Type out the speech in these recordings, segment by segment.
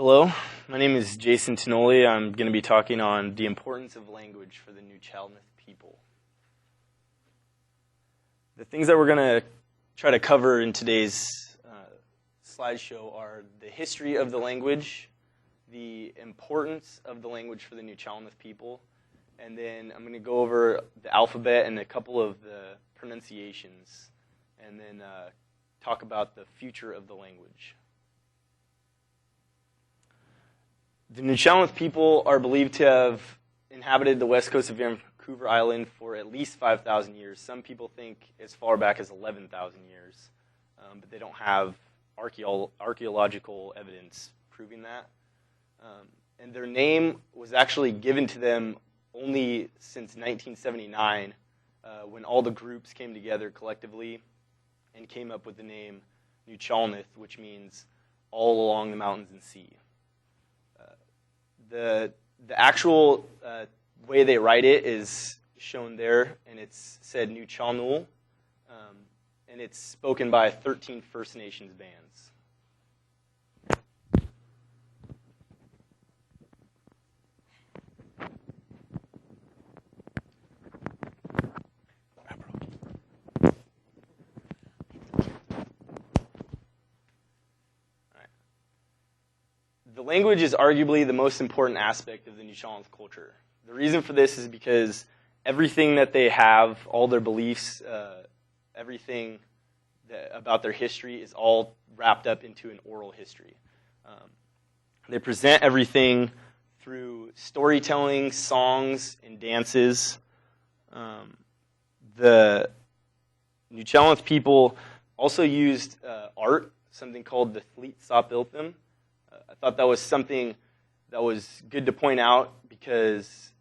Hello, my name is Jason Tonioli. I'm going to be talking on the importance of language for the Tonioli people. The things that we're going to try to cover in today's slideshow are the history of the language, the importance of the language for the Tonioli people, and then I'm going to go over the alphabet and a couple of the pronunciations, and then talk about the future of the language. The Tonioli people are believed to have inhabited the west coast of Vancouver Island for at least 5,000 years. Some people think as far back as 11,000 years, but they don't have archaeological evidence proving that. And their name was actually given to them only since 1979, when all the groups came together collectively and came up with the name Tonioli, which means all along the mountains and sea. The actual way they write it is shown there, and it's said Tonioli, and it's spoken by 13 First Nations bands. The language is arguably the most important aspect of the Tonioli culture. The reason for this is because everything that they have, all their beliefs, everything about their history is all wrapped up into an oral history. They present everything through storytelling, songs, and dances. The Tonioli people also used art, something called the Fleet Sopilthum. I thought that was something that was good to point out because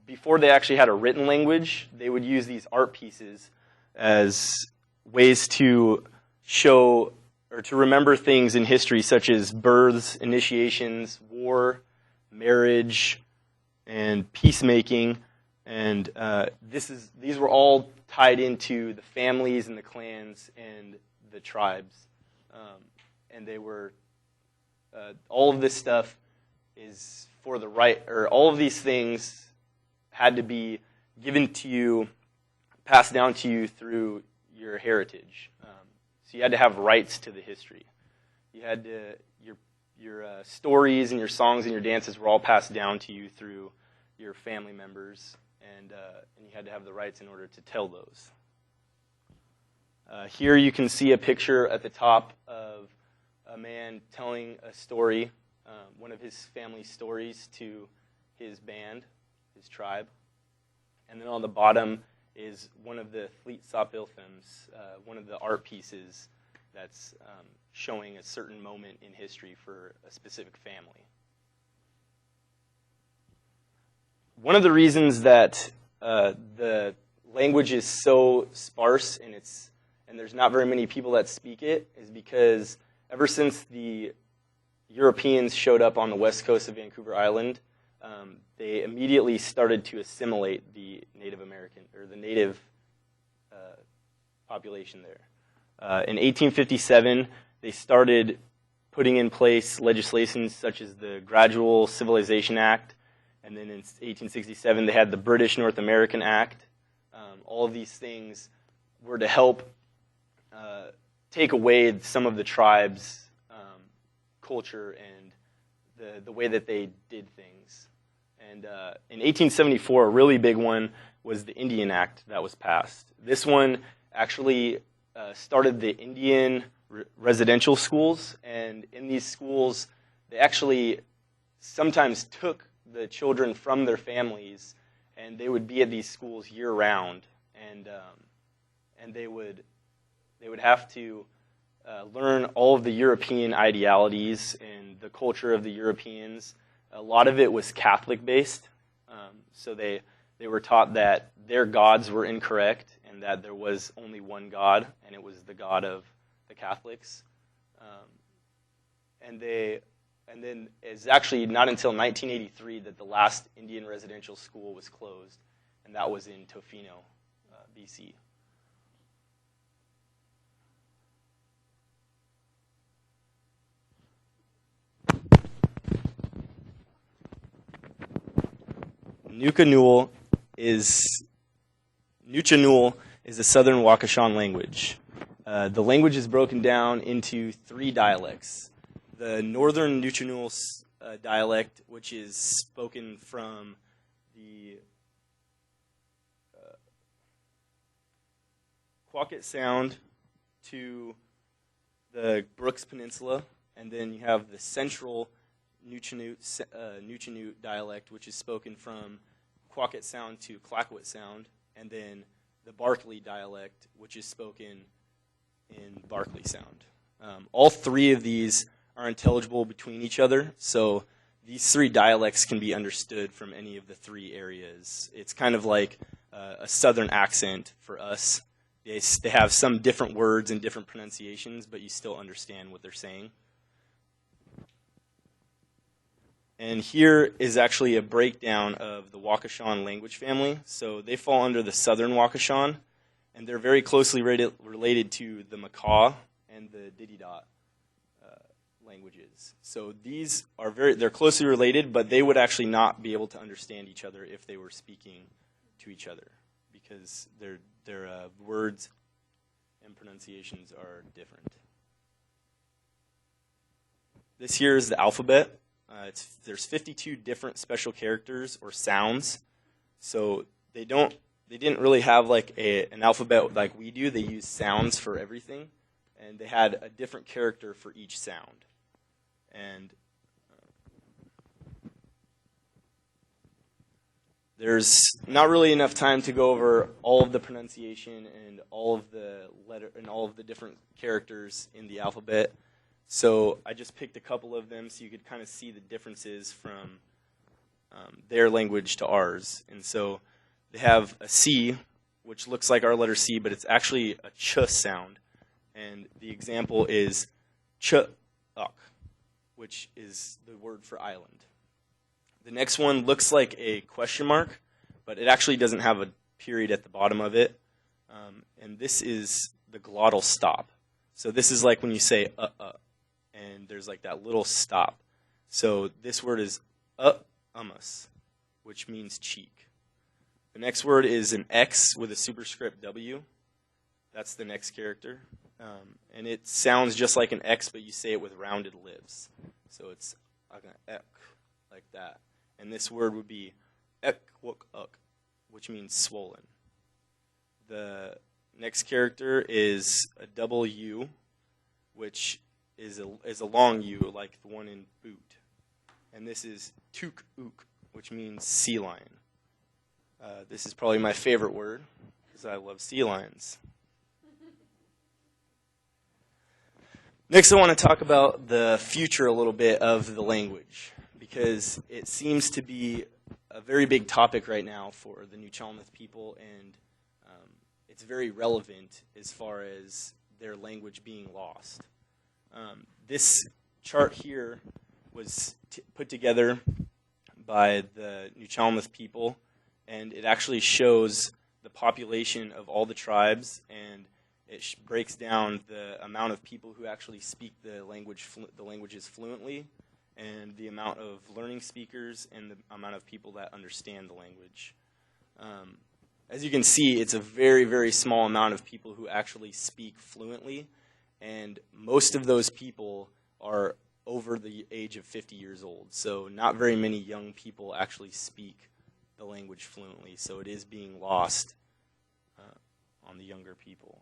before they actually had a written language, they would use these art pieces as ways to show or to remember things in history such as births, initiations, war, marriage, and peacemaking. And these were all tied into the families and the clans and the tribes. And they were all of this stuff is for the right, or all of these things had to be given to you, passed down to you through your heritage. So you had to have rights to the history. You had to, your stories and your songs and your dances were all passed down to you through your family members, and you had to have the rights in order to tell those. Here you can see a picture at the top of a man telling a story, one of his family stories to his band, his tribe. And then on the bottom is one of the Fleet Sopilthums, one of the art pieces that's showing a certain moment in history for a specific family. One of the reasons that the language is so sparse and there's not very many people that speak it is because ever since the Europeans showed up on the west coast of Vancouver Island, they immediately started to assimilate the Native American, or the native population there. In 1857, they started putting in place legislation such as the Gradual Civilization Act, and then in 1867, they had the British North American Act. All of these things were to help take away some of the tribe's culture and the way that they did things. And in 1874, a really big one was the Indian Act that was passed. This one actually started the Indian residential schools, and in these schools, they actually sometimes took the children from their families, and they would be at these schools year-round, and they would have to learn all of the European idealities and the culture of the Europeans. A lot of it was Catholic-based, so they were taught that their gods were incorrect and that there was only one God, and it was the God of the Catholics. And then it's actually not until 1983 that the last Indian residential school was closed, and that was in Tofino, BC. Nuchanul is a southern Waukeshan language. The language is broken down into 3 dialects. The northern Nuchanul dialect, which is spoken from the Quacket Sound to the Brooks Peninsula, and then you have the central Nuchanut dialect, which is spoken from Quacket Sound to Clayoquot Sound, and then the Barkley dialect, which is spoken in Barkley Sound. All 3 of these are intelligible between each other, so these 3 dialects can be understood from any of the 3 areas. It's kind of like a southern accent for us. They have some different words and different pronunciations, but you still understand what they're saying. And here is actually a breakdown of the Waukeshan language family. So they fall under the southern Waukeshan, and they're very closely related to the Makah and the Dididot languages. So these are they're closely related, but they would actually not be able to understand each other if they were speaking to each other, because their words and pronunciations are different. This here is the alphabet. There's 52 different special characters or sounds. So they didn't really have like an alphabet like we do. They use sounds for everything, and they had a different character for each sound. And there's not really enough time to go over all of the pronunciation and all of the different characters in the alphabet. So I just picked a couple of them so you could kind of see the differences from their language to ours. And so they have a C, which looks like our letter C, but it's actually a ch sound. And the example is ch-uk, which is the word for island. The next one looks like a question mark, but it actually doesn't have a period at the bottom of it. And this is the glottal stop. So this is like when you say and there's like that little stop. So this word is umus, which means cheek. The next word is an X with a superscript W. That's the next character. And it sounds just like an X, but you say it with rounded lips. So it's ek, like that. And this word would be ek-wuk-uk, which means swollen. The next character is a double U, which is a long U, like the one in boot. And this is tuk-uk, which means sea lion. This is probably my favorite word, because I love sea lions. Next, I want to talk about the future a little bit of the language, because it seems to be a very big topic right now for the New Chalmers people, and it's very relevant as far as their language being lost. This chart here was put together by the New Chalmers people, and it actually shows the population of all the tribes, and it breaks down the amount of people who actually speak the languages fluently, and the amount of learning speakers, and the amount of people that understand the language. As you can see, it's a very, very small amount of people who actually speak fluently, and most of those people are over the age of 50 years old. So not very many young people actually speak the language fluently, so it is being lost on the younger people.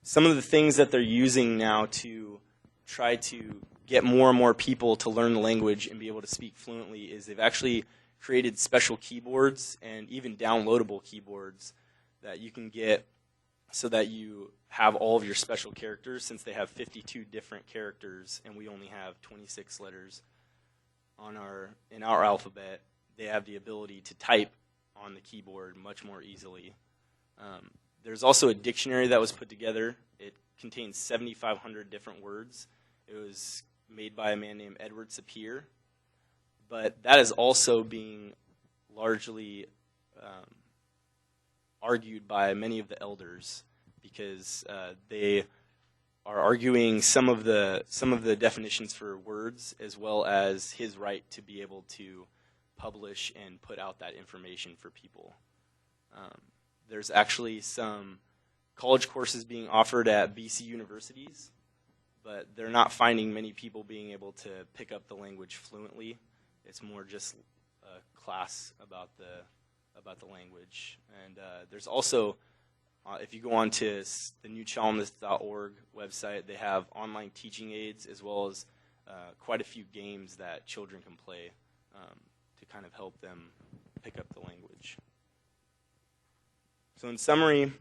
Some of the things that they're using now to try to get more and more people to learn the language and be able to speak fluently is they've actually created special keyboards and even downloadable keyboards that you can get so that you have all of your special characters, since they have 52 different characters and we only have 26 letters in our alphabet. They have the ability to type on the keyboard much more easily. There's also a dictionary that was put together. It contains 7,500 different words. It was made by a man named Edward Sapir. But that is also being largely argued by many of the elders, because they are arguing some of the definitions for words, as well as his right to be able to publish and put out that information for people. There's actually some college courses being offered at BC universities, but they're not finding many people being able to pick up the language fluently. It's more just a class about the language. And there's also, if you go on to the newchalmers.org website, they have online teaching aids as well as quite a few games that children can play to kind of help them pick up the language. So in summary,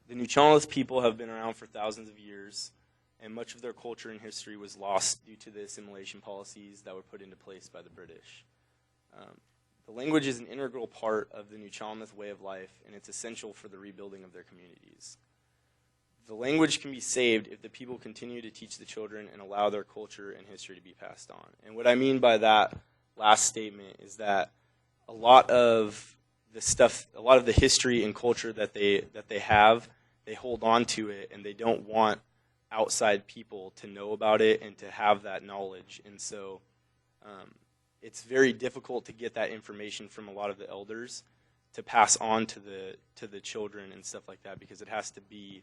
the Nuu-chah-nulth people have been around for thousands of years, and much of their culture and history was lost due to the assimilation policies that were put into place by the British. The language is an integral part of the Nuu-chah-nulth way of life, and it's essential for the rebuilding of their communities. The language can be saved if the people continue to teach the children and allow their culture and history to be passed on. And what I mean by that last statement is that a lot of the history and culture that they have, they hold on to it, and they don't want outside people to know about it and to have that knowledge. And so it's very difficult to get that information from a lot of the elders to pass on to the children and stuff like that, because it has to be,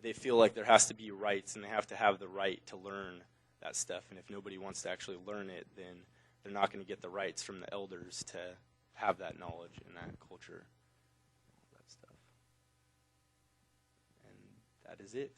they feel like there has to be rights, and they have to have the right to learn that stuff. And if nobody wants to actually learn it, then they're not going to get the rights from the elders to have that knowledge and that culture, all that stuff. And that is it.